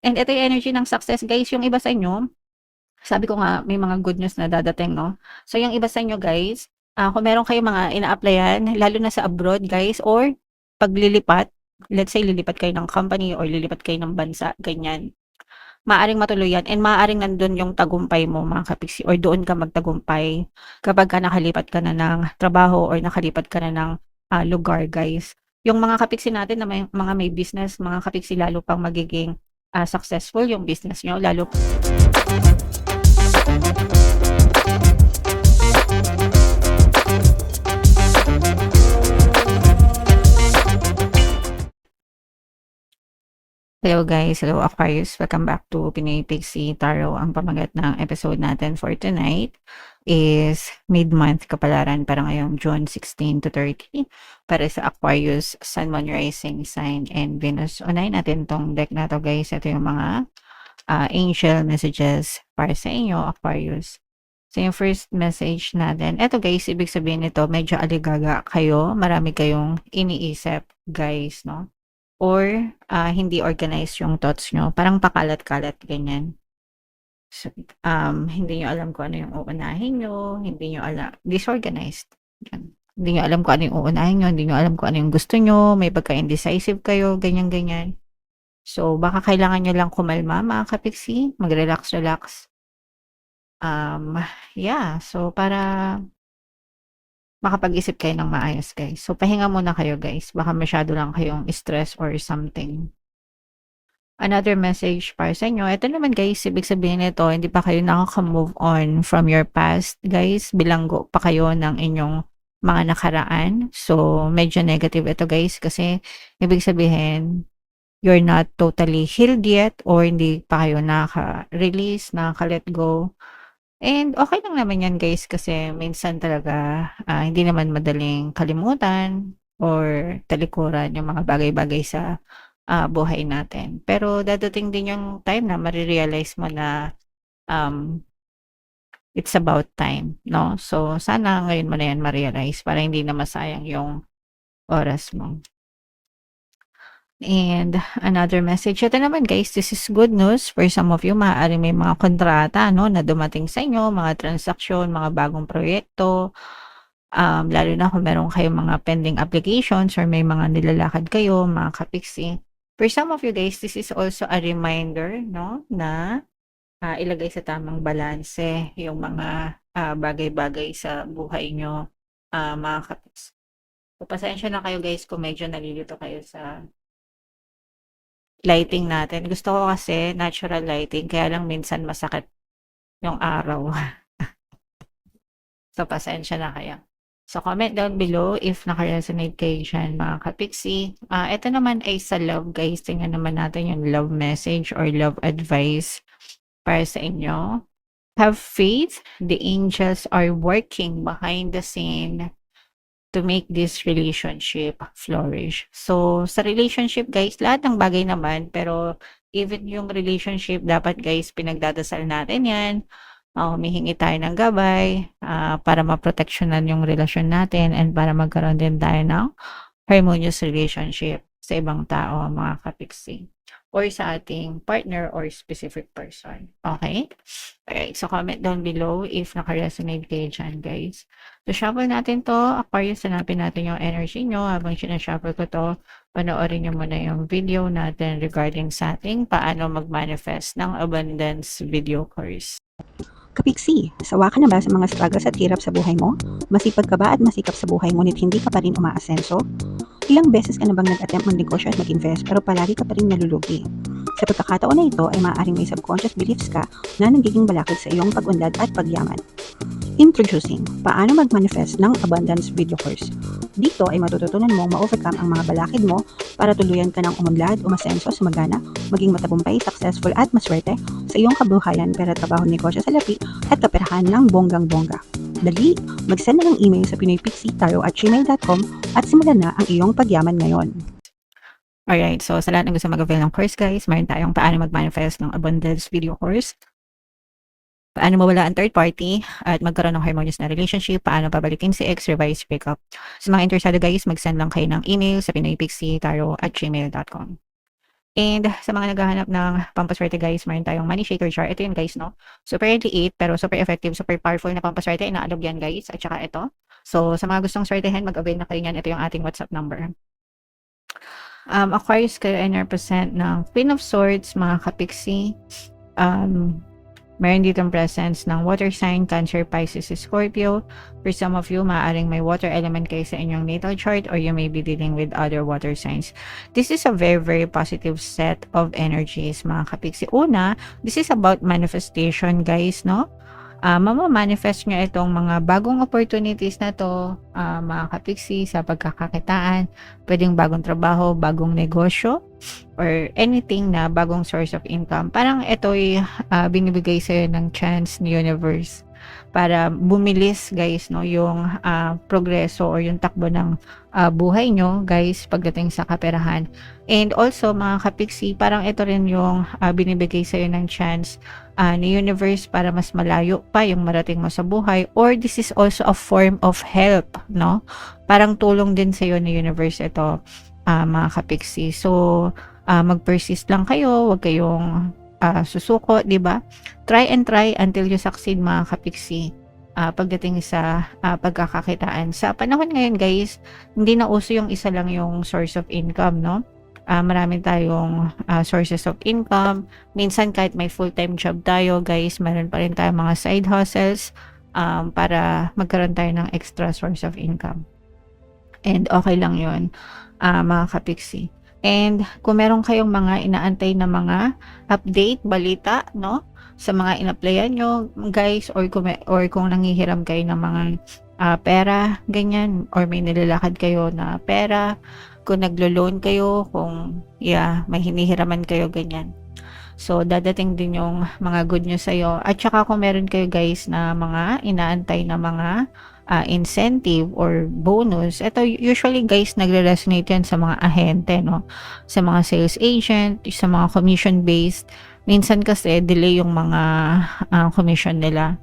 And ito yung energy ng success guys, yung iba sa inyo, sabi ko nga may mga good news na dadating 'no. So yung iba sa inyo guys, kung meron kayong mga ina-applyan lalo na sa abroad guys or paglilipat, let's say lilipat kayo ng company or lilipat kayo ng bansa, ganyan. Maaaring matuloy yan and maaaring nandun yung tagumpay mo mga kapiksi or doon ka magtagumpay kapagka nakalipat ka na ng trabaho or nakalipat ka na ng, lugar guys. Yung mga kapiksi natin na may business, mga kapiksi lalo pang magiging, successful yung business niyo lalo. Hello guys, hello Aquarius, welcome back to Pinoy Pixie Tarot. Ang pamagat ng episode natin for tonight is mid-month kapalaran para ngayong June 16 to 30 para sa Aquarius, Sun, Moon, Rising Sign, and Venus. Unahin natin tong deck na to guys. Ito yung mga angel messages para sa inyo, Aquarius. So yung first message natin, eto guys, ibig sabihin nito medyo aligaga kayo, marami kayong iniisip guys, no? Or, hindi organized yung thoughts nyo, parang pakalat-kalat, ganyan. So, hindi nyo alam kung ano yung uunahin nyo, hindi nyo alam, disorganized. Yan. Hindi nyo alam kung ano yung uunahin nyo, hindi nyo alam kung ano yung gusto nyo, may pagka-indecisive kayo, ganyan-ganyan. So, baka kailangan nyo lang kumalma, mga kapiksi, mag-relax-relax. Yeah, so para makapag-isip kayo ng maayos, guys. So, pahinga muna kayo, guys. Baka masyado lang kayong stress or something. Another message para sa inyo. Ito naman guys, ibig sabihin nito, hindi pa kayo nakaka-move on from your past. Guys, bilanggo pa kayo ng inyong mga nakaraan. So, medyo negative ito guys kasi ibig sabihin, you're not totally healed yet or hindi pa kayo nakaka-release, nakaka-let go. And okay lang naman yan guys kasi minsan talaga hindi naman madaling kalimutan or talikuran yung mga bagay-bagay sa buhay natin. Pero dadating din yung time na mare-realize mo na it's about time, no? So sana ngayon mo na yan ma-realize para hindi na masayang yung oras mo. And another message, ito naman guys, this is good news for some of you. Maaaring may mga kontrata no, na dumating sa inyo, mga transaksyon, mga bagong proyekto. Lalo na kung meron kayong mga pending applications or may mga nilalakad kayo, mga kapiksi. For some of you guys, this is also a reminder no, na ilagay sa tamang balanse yung mga bagay-bagay sa buhay nyo, mga kapiksi. So, pasensya na kayo guys kung medyo nalilito kayo sa lighting natin. Gusto ko kasi natural lighting, kaya lang minsan masakit yung araw. So, pasensya na kayo. So, comment down below if naka-resonate kayo dyan, mga kapiksi. Ito naman ay sa love, guys. Tingnan naman natin yung love message or love advice para sa inyo. Have faith. The angels are working behind the scene to make this relationship flourish. So, sa relationship guys, lahat ng bagay naman, pero even yung relationship, dapat guys, pinagdadasal natin yan. Humihingi tayo ng gabay para maproteksyonan yung relasyon natin and para magkaroon din tayo ng harmonious relationship sa ibang tao, mga kapiksi, or sa ating partner or specific person. Okay? Alright, so comment down below if naka-resonate kayo dyan, guys. So, shuffle natin to. Aquarius, hanapin natin yung energy nyo. Habang sinashuffle ko to, panoorin nyo muna yung video natin regarding sa ating paano mag-manifest ng abundance video course. Kapiksi, sawa ka na ba sa mga struggles at hirap sa buhay mo? Masipag ka ba at masikap sa buhay ngunit hindi ka pa rin umaasenso? Ilang beses ka na bang nag-attempt mag-negosyo at mag-invest pero palagi ka pa rin nalulugi? Sa pagkakataon na ito ay maaaring may subconscious beliefs ka na nagiging balakid sa iyong pag-unlad at pagyaman. Introducing, paano mag-manifest ng abundance video course. Dito ay matututunan mong ma-overcome ang mga balakid mo para tuluyan ka ng umunlad, umasenso, sumagana, maging matagumpay, successful at maswerte sa iyong kabuhayan, pera, trabaho, negosyo, salapi at kaperahan ng bonggang-bongga. Dali, mag-send na ng email sa pinoypixie@gmail.com at simulan na ang iyong pagyaman ngayon. Alright, so sa lahat ng gusto mag-avail ng course guys, mayroon tayong paano mag-manifest ng abundance video course. Paano mawala ang third party at magkaroon ng harmonious na relationship, paano pabalikin si ex, revise, breakup. Sa mga interesado guys, mag-send lang kayo ng email sa pinoypixie@gmail.com. And sa mga naghahanap ng pampaswerte guys, meron tayong money shaker jar. Ito yun guys, no? Super liit, pero super effective, super powerful na pampaswerte. Inaalog yan guys. At saka ito. So, sa mga gustong swertehin, mag-avail na kayo niyan. Ito yung ating WhatsApp number. Aquarius kayo and represent ng Queen of Swords, mga kapiksi. Meron ditong presence ng water sign, Cancer, Pisces, Scorpio. For some of you, maaaring may water element kayo sa inyong natal chart or you may be dealing with other water signs. This is a very, very positive set of energies, mga kapiksi. Una, this is about manifestation, guys, no? Mamamanifest nyo itong mga bagong opportunities na to, mga kapiksi, sa pagkakakitaan. Pwedeng bagong trabaho, bagong negosyo, or anything na bagong source of income. Parang ito'y binibigay sa'yo ng chance ni universe para bumilis guys, no, yung progreso or yung takbo ng buhay nyo guys pagdating sa kaperahan. And also mga kapiksi, parang ito rin yung binibigay sa'yo ng chance ni universe para mas malayo pa yung marating mo sa buhay, or this is also a form of help, no? Parang tulong din sa'yo ni universe ito, mga kapiksi. So mag-persist lang kayo, wag kayong susuko, di ba? Try and try until you succeed, mga kapiksi. Pagdating sa pagkakakitaan. Sa panahon ngayon guys, hindi na uso yung isa lang yung source of income, no? Marami tayong sources of income. Minsan kahit may full-time job tayo guys, meron pa rin tayong mga side hustles para magkaroon tayo ng extra source of income. And okay lang yun, mga kapiksi. And kung meron kayong mga inaantay na mga update, balita, no? Sa mga in-applyan nyo, guys, or kung nanghihiram kayo ng mga pera, ganyan, or may nilalakad kayo na pera, kung naglo-loan kayo, kung may hinihiraman kayo, ganyan. So, dadating din yung mga good news sa'yo. At saka kung meron kayo guys na mga inaantay na mga incentive or bonus, ito usually guys nagre-resonate yan sa mga ahente, no? Sa mga sales agent, sa mga commission based. Minsan kasi delay yung mga commission nila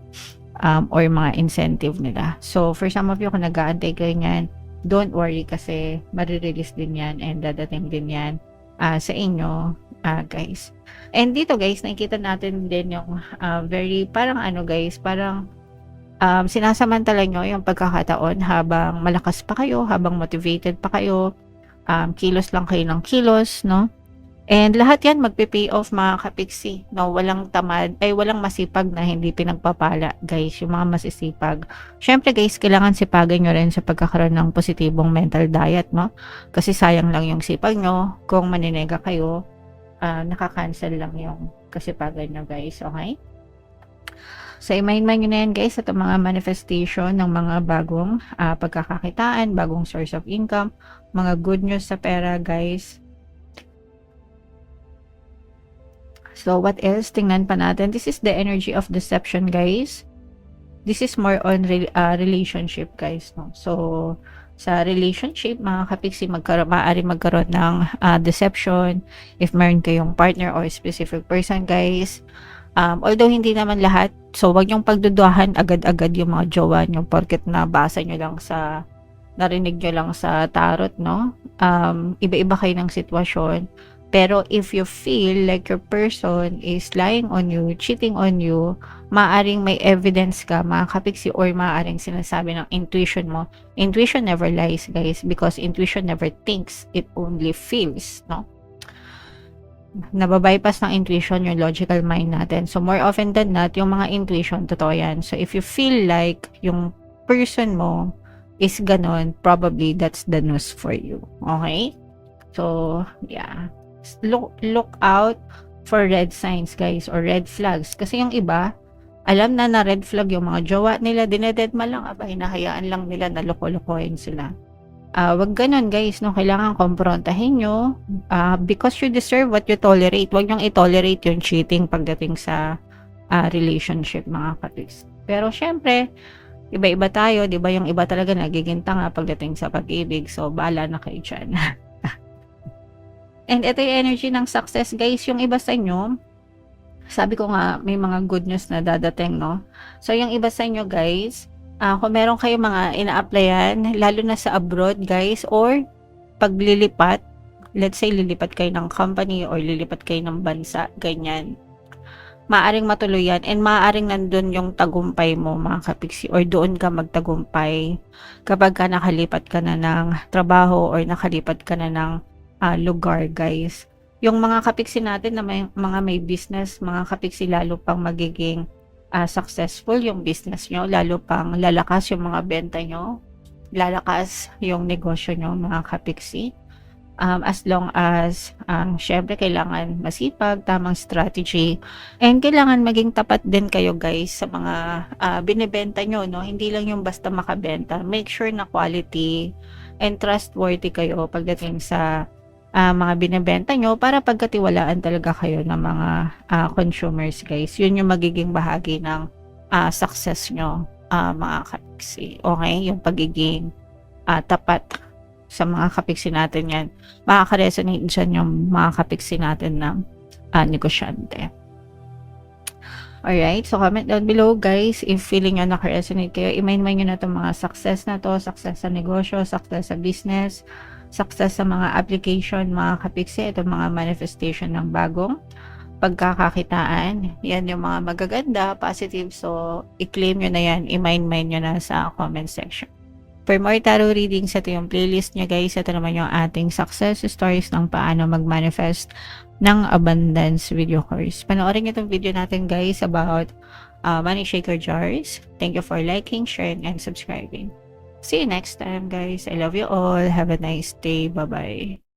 or mga incentive nila. So for some of you kung nag-aantay kayo niyan, don't worry kasi marirelease din yan and dadating din yan sa inyo, guys. And dito guys, nakikita natin din yung very parang guys, parang sinasamantala nyo yung pagkakataon habang malakas pa kayo, habang motivated pa kayo, kilos lang kayo ng kilos, no? And lahat yan magpe-pay off, mga kapiksi, no? Walang tamad, walang masipag na hindi pinagpapala, guys, yung mga masisipag. Syempre guys, kailangan sipagan nyo rin sa pagkakaroon ng positibong mental diet, no? Kasi sayang lang yung sipag nyo, kung maninega kayo, nakakancel lang yung kasipagan nyo, guys, okay? So, imahin-mahin nyo na yan guys, at mga manifestation ng mga bagong pagkakakitaan, bagong source of income, mga good news sa pera guys. So, what else? Tingnan pa natin. This is the energy of deception guys. This is more on relationship guys, no? So, sa relationship, mga kapiksi, maaari magkaroon ng deception if meron kayong partner or specific person guys. Although hindi naman lahat, so wag niyong pagdududahan agad-agad yung mga jowa niyo porket nabasa niyo lang sa narinig niyo lang sa tarot, no? Iba-iba kayo ng sitwasyon. Pero if you feel like your person is lying on you, cheating on you, maaring may evidence ka, mga kapiksi, or maaring sinasabi ng intuition mo. Intuition never lies, guys, because intuition never thinks, it only feels, no? Nababypass ng intuition yung logical mind natin. So, more often than not, yung mga intuition, totoo yan. So, if you feel like yung person mo is ganon, probably that's the news for you. Okay? So, yeah. Look out for red signs, guys, or red flags. Kasi yung iba, alam na red flag yung mga jowa nila, dinededma lang, hinahayaan lang nila na loko-lokohin sila. Wag ganon guys, no? Kailangan komprontahin nyo because you deserve what you tolerate. Wag nyong i-tolerate yung cheating pagdating sa relationship, mga kapis. Pero syempre, iba-iba tayo, di ba? Yung iba talaga nagiging tanga pagdating sa pag-ibig. So, bahala na kayo dyan. And ito yung energy ng success, guys. Yung iba sa inyo, sabi ko nga, may mga good news na dadating, no? So, yung iba sa inyo, guys, kung meron kayong mga ina-applyan, lalo na sa abroad, guys, or paglilipat, let's say lilipat kayo ng company or lilipat kayo ng bansa, ganyan. Maaaring matuloy yan and maaaring nandun yung tagumpay mo mga kapiksi or doon ka magtagumpay kapag ka nakalipat ka na ng trabaho or nakalipat ka na ng lugar, guys. Yung mga kapiksi natin na mga may business, mga kapiksi, lalo pang magiging successful yung business nyo, lalo pang lalakas yung mga benta nyo, lalakas yung negosyo nyo mga kapiksi. As long as syempre kailangan masipag, tamang strategy, and kailangan maging tapat din kayo, guys, sa mga binibenta nyo, no? Hindi lang yung basta makabenta. Make sure na quality and trustworthy kayo pagdating sa mga binibenta nyo para pagkatiwalaan talaga kayo ng mga consumers, guys. Yun yung magiging bahagi ng success nyo, mga kapiksi. Okay? Yung pagiging tapat sa mga kapiksi natin yan. Makaka-resonate dyan yung mga kapiksi natin ng negosyante. Alright, so comment down below, guys, if feeling nyo naka-resonate kayo. I-mind nyo na itong mga success na to, success sa negosyo, success sa business, success sa mga application, mga kapiksi, itong mga manifestation ng bagong pagkakakitaan. Yan yung mga magaganda, positive. So, i-claim nyo na yan, i-mind nyo na sa comment section. For more tarot readings, ito yung playlist nyo, guys. Ito naman yung ating success stories ng paano mag-manifest ng abundance video course. Panoorin nyo itong video natin, guys, about money shaker jars. Thank you for liking, sharing, and subscribing. See you next time, guys. I love you all. Have a nice day. Bye-bye.